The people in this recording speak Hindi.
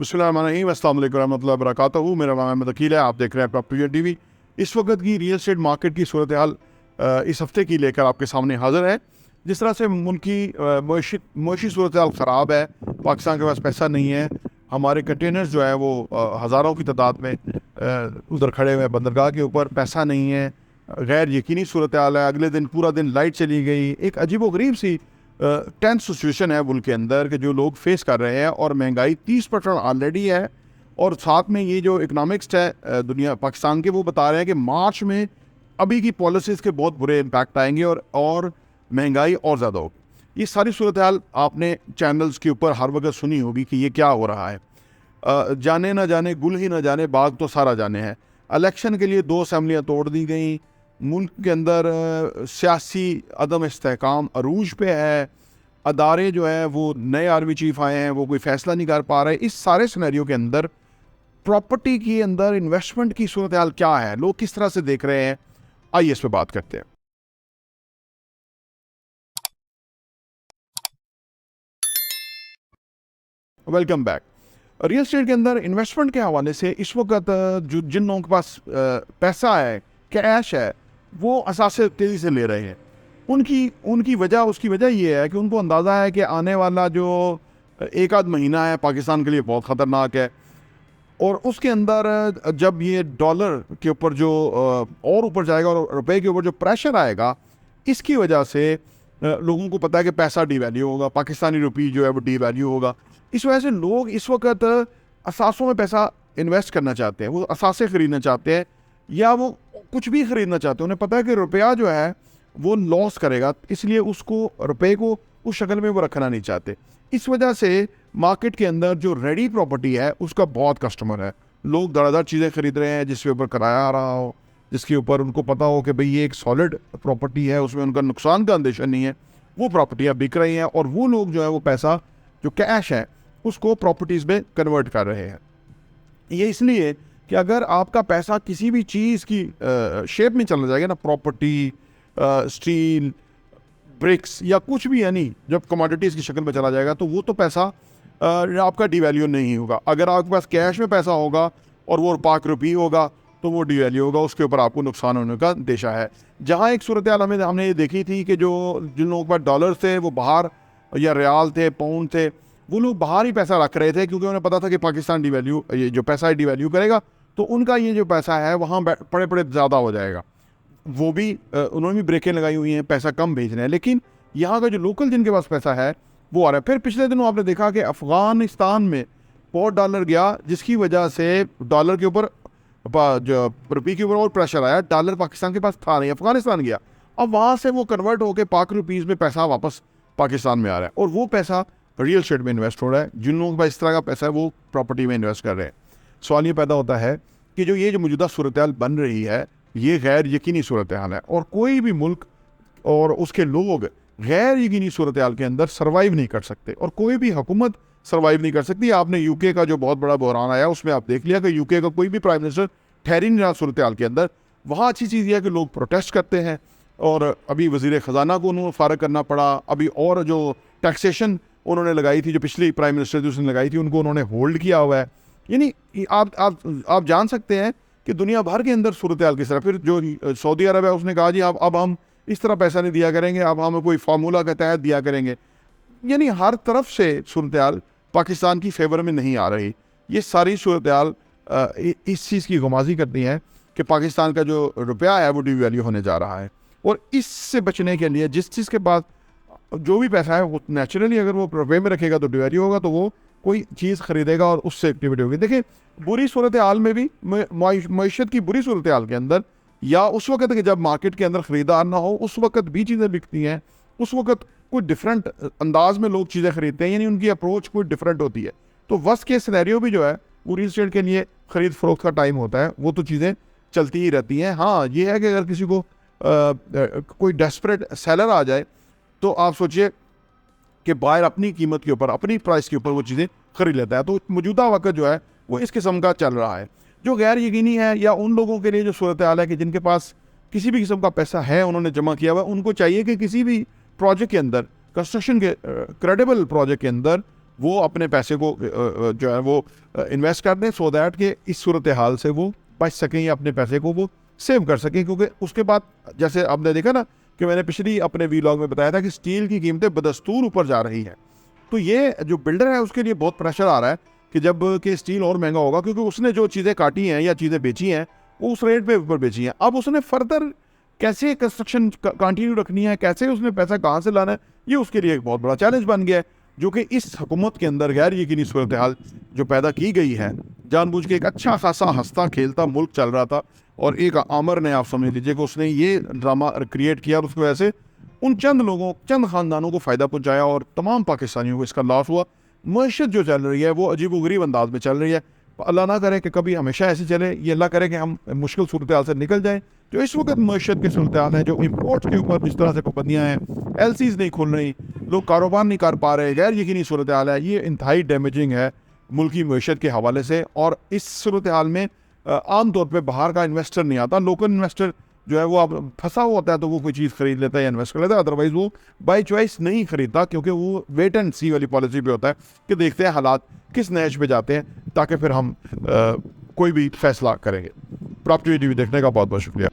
बिस्मिल्लाहिर्रहमानिर्रहीम, अस्सलाम वालेकुम रहमतुल्लाहि व बरकातहू। मेरा नाम अहमद अकील है। आप देख रहे हैं प्रॉपर्टी टीवी। इस वक्त की रियल एस्टेट मार्केट की सूरत हाल इस हफ्ते की लेकर आपके सामने हाजिर है। जिस तरह से मुल्क की मुआशी सूरत हाल ख़राब है, पाकिस्तान के पास पैसा नहीं है, हमारे कंटेनर्स जो है वो हज़ारों की तादाद में उधर खड़े हुए हैं बंदरगाह के ऊपर, पैसा नहीं है, गैर यकीनी सूरत हाल है। अगले दिन पूरा दिन लाइट चली गई। एक अजीब व गरीब सी टेंस सिचुएशन है मुल्क के अंदर कि जो लोग फेस कर रहे हैं, और महंगाई 30% ऑलरेडी है। और साथ में ये जो इकनॉमिक्स है दुनिया पाकिस्तान के, वो बता रहे हैं कि मार्च में अभी की पॉलिसीज़ के बहुत बुरे इम्पैक्ट आएंगे और महंगाई और ज़्यादा होगी। ये सारी सूरत हाल आपने चैनल्स के ऊपर हर वक्त सुनी होगी कि ये क्या हो रहा है। जाने ना जाने गुल ही ना जाने बाग तो सारा जाने है। इलेक्शन के लिए 2 असम्बलियाँ तोड़ दी गई। मुल्क के अंदर सियासी अदम इस्तेहकाम अरूज पे है। अदारे जो है वो नए आर्मी चीफ आए हैं, वो कोई फ़ैसला नहीं कर पा रहे। इस सारे सिनेरियो के अंदर प्रॉपर्टी के अंदर इन्वेस्टमेंट की सूरत हाल क्या है, लोग किस तरह से देख रहे हैं, आइए इस पर बात करते हैं। Welcome back. रियल एस्टेट के अंदर इन्वेस्टमेंट के हवाले से इस वक्त जिन लोगों के पास पैसा है, कैश है, वो असासे तेज़ी से ले रहे हैं। उनकी उसकी वजह ये है कि उनको अंदाज़ा है कि आने वाला जो एक आध महीना है पाकिस्तान के लिए बहुत ख़तरनाक है। और उसके अंदर जब ये डॉलर के ऊपर जो और ऊपर जाएगा और रुपए के ऊपर जो प्रेशर आएगा, इसकी वजह से लोगों को पता है कि पैसा डिवैल्यू होगा, पाकिस्तानी रुपी जो है वो डिवैल्यू होगा। इस वजह से लोग इस वक्त असासों में पैसा इन्वेस्ट करना चाहते हैं, वो असासे ख़रीदना चाहते हैं या वो कुछ भी ख़रीदना चाहते हैं। उन्हें पता है कि रुपया जो है वो लॉस करेगा, इसलिए उसको रुपये को उस शक्ल में वो रखना नहीं चाहते। इस वजह से मार्केट के अंदर जो रेडी प्रॉपर्टी है उसका बहुत कस्टमर है। लोग धड़ाधड़ चीज़ें ख़रीद रहे हैं जिसके ऊपर किराया आ रहा हो, जिसके ऊपर उनको पता हो कि भाई ये एक सॉलिड प्रॉपर्टी है, उसमें उनका नुकसान का अंदेशा नहीं है। वो प्रॉपर्टियाँ बिक रही हैं और वो लोग जो है वो पैसा जो कैश है उसको प्रॉपर्टीज़ में कन्वर्ट कर रहे हैं। ये इसलिए कि अगर आपका पैसा किसी भी चीज़ की शेप में चला जाएगा ना, प्रॉपर्टी, स्टील, ब्रिक्स या कुछ भी, यानी जब कमोडिटीज़ की शक्ल में चला जाएगा, तो वो तो पैसा आपका डिवैल्यू नहीं होगा। अगर आपके पास कैश में पैसा होगा और वो पाक रुपी होगा तो वो डिवैल्यू होगा, उसके ऊपर आपको नुकसान होने का अंदेशा है। जहाँ एक सूरत हाल हमने ये देखी थी कि जिन लोगों के पास डॉलर थे वो बाहर, या रियाल थे, पाउंड थे, वो लोग बाहर ही पैसा रख रहे थे क्योंकि उन्हें पता था कि पाकिस्तान डिवैल्यू, ये जो पैसा है डिवैल्यू करेगा, तो उनका ये जो पैसा है वहाँ पड़े ज़्यादा हो जाएगा। वो भी उन्होंने भी ब्रेकें लगाई हुई हैं, पैसा कम भेज रहे हैं। लेकिन यहाँ का जो लोकल जिनके पास पैसा है वो आ रहा है। फिर पिछले दिनों आपने देखा कि अफ़गानिस्तान में $4 गया, जिसकी वजह से डॉलर के ऊपर, जो रुपये के ऊपर और प्रेशर आया। डॉलर पाकिस्तान के पास था नहीं, अफ़गानिस्तान गया। अब वहाँ से वो कन्वर्ट होकर पाक रुपीज़ में पैसा वापस पाकिस्तान में आ रहा है और वो पैसा रियल एस्टेट में इन्वेस्ट हो रहा है। जिन लोगों के पास इस तरह का पैसा है वो प्रॉपर्टी में इन्वेस्ट कर रहे हैं। सवाल ये पैदा होता है कि जो मौजूदा सूरत हाल बन रही है ये गैर यकीनी सूरत हाल है, और कोई भी मुल्क और उसके लोग गैर यकीनी सूरत हाल के अंदर सर्वाइव नहीं कर सकते, और कोई भी हुकूमत सर्वाइव नहीं कर सकती। आपने यूके का जो बहुत बड़ा बहरान आया उसमें आप देख लिया कि यूके का कोई भी प्राइम मिनिस्टर ठहर ही नहीं रहा सूरत हाल के अंदर। वहाँ अच्छी चीज़ यह है कि लोग प्रोटेस्ट करते हैं, और अभी वज़ीर ख़जाना को उन्होंने फ़ारग करना पड़ा। अभी और जो टैक्सेशन उन्होंने लगाई थी, जो पिछली प्राइम मिनिस्टर उसने लगाई थी, उनको उन्होंने होल्ड किया हुआ है। यानी आप जान सकते हैं कि दुनिया भर के अंदर सूरत हाल किस तरह। फिर जो सऊदी अरब है उसने कहा जी अब हम इस तरह पैसा नहीं दिया करेंगे, अब हम कोई फार्मूला के तहत दिया करेंगे। यानी हर तरफ से सूरत हाल पाकिस्तान की फेवर में नहीं आ रही। ये सारी सूरत हाल इस चीज़ की गुमाजी करती हैं कि पाकिस्तान का जो रुपया है वो डिवैल्यू होने जा रहा है। और इससे बचने के लिए जिस चीज़ के पास जो भी पैसा है वो नेचुरली अगर वो रुपये में रखेगा तो डिवैल्यू होगा, तो वो कोई चीज़ ख़रीदेगा और उससे एक्टिविटी होगी। देखिए, बुरी सूरत हाल में भी, मईशत की बुरी सूरत हाल के अंदर, या उस वक्त कि जब मार्केट के अंदर ख़रीदार ना हो, उस वक्त भी चीज़ें बिकती हैं। उस वक्त कोई डिफरेंट अंदाज में लोग चीज़ें ख़रीदते हैं, यानी उनकी अप्रोच कोई डिफरेंट होती है। तो वर्स्ट केस सिनेरियो भी जो है वो रियल एस्टेट के लिए ख़रीद फरोख्त का टाइम होता है, वो तो चीज़ें चलती ही रहती हैं। हाँ, ये है कि अगर किसी को कोई डेस्परेट सेलर आ जाए तो आप सोचिए कि बायर अपनी कीमत के ऊपर, अपनी प्राइस के ऊपर वो चीज़ें खरीद लेता है। तो मौजूदा वक्त जो है वो इस किस्म का चल रहा है। जो गैर यकीनी है, या उन लोगों के लिए जो सूरत हाल है कि जिनके पास किसी भी किस्म का पैसा है, उन्होंने जमा किया हुआ, उनको चाहिए कि किसी भी प्रोजेक्ट के अंदर, कंस्ट्रक्शन के क्रेडिबल प्रोजेक्ट के अंदर वो अपने पैसे को जो है वो इन्वेस्ट कर दें, सो दैट कि इस सूरत हाल से वो बच सकें या अपने पैसे को वो सेव कर सकें। क्योंकि उसके बाद जैसे आपने देखा ना कि मैंने पिछली अपने वीलॉग में बताया था कि स्टील की कीमतें बदस्तूर ऊपर जा रही हैं, तो ये जो बिल्डर है उसके लिए बहुत प्रेशर आ रहा है कि जब कि स्टील और महंगा होगा, क्योंकि उसने जो चीज़ें काटी हैं या चीज़ें बेची हैं वो उस रेट पे ऊपर बेची हैं। अब उसने फर्दर कैसे कंस्ट्रक्शन कंटिन्यू रखनी है, कैसे उसने पैसा कहाँ से लाना है, ये उसके लिए एक बहुत बड़ा चैलेंज बन गया है, जो कि इस हुकूमत के अंदर गैर यकीनी सूरत हाल जो पैदा की गई है। जानबूझ के एक अच्छा खासा हंसता खेलता मुल्क चल रहा था और एक आमर ने, आप समझ लीजिए कि उसने ये ड्रामा क्रिएट किया और उसकी वजह से उन चंद लोगों, चंद ख़ानदानों को फ़ायदा पहुँचाया और तमाम पाकिस्तानियों को इसका लॉस हुआ। मईशत जो चल रही है वो अजीब व गरीब अंदाज में चल रही है। अल्लाह ना करे कि कभी हमेशा ऐसे चले, ये अल्लाह करे कि हम मुश्किल सूरत हाल से निकल जाएँ। जो इस वक्त मईशत की सूरत हाल है, जो इम्पोर्ट के ऊपर जिस तरह से पाबंदियाँ हैं, LCs नहीं खुल रही, लोग कारोबार नहीं कर पा रहे, गैर यकीनी सूरत हाल है, ये इंतहाई डैमेजिंग है मुल्क की मईशत के हवाले से। और इस सूरत हाल में आम तौर पे बाहर का इन्वेस्टर नहीं आता, लोकल इन्वेस्टर जो है वो अब फंसा हुआ होता है तो वो कोई चीज़ खरीद लेता है या इन्वेस्ट कर लेता है, अदरवाइज़ वो बाई चॉइस नहीं खरीदता, क्योंकि वो वेट एंड सी वाली पॉलिसी पे होता है कि देखते हैं हालात किस नहज पे जाते हैं ताकि फिर हम कोई भी फैसला करेंगे। प्रॉपर्टी टीवी देखने का बहुत बहुत शुक्रिया।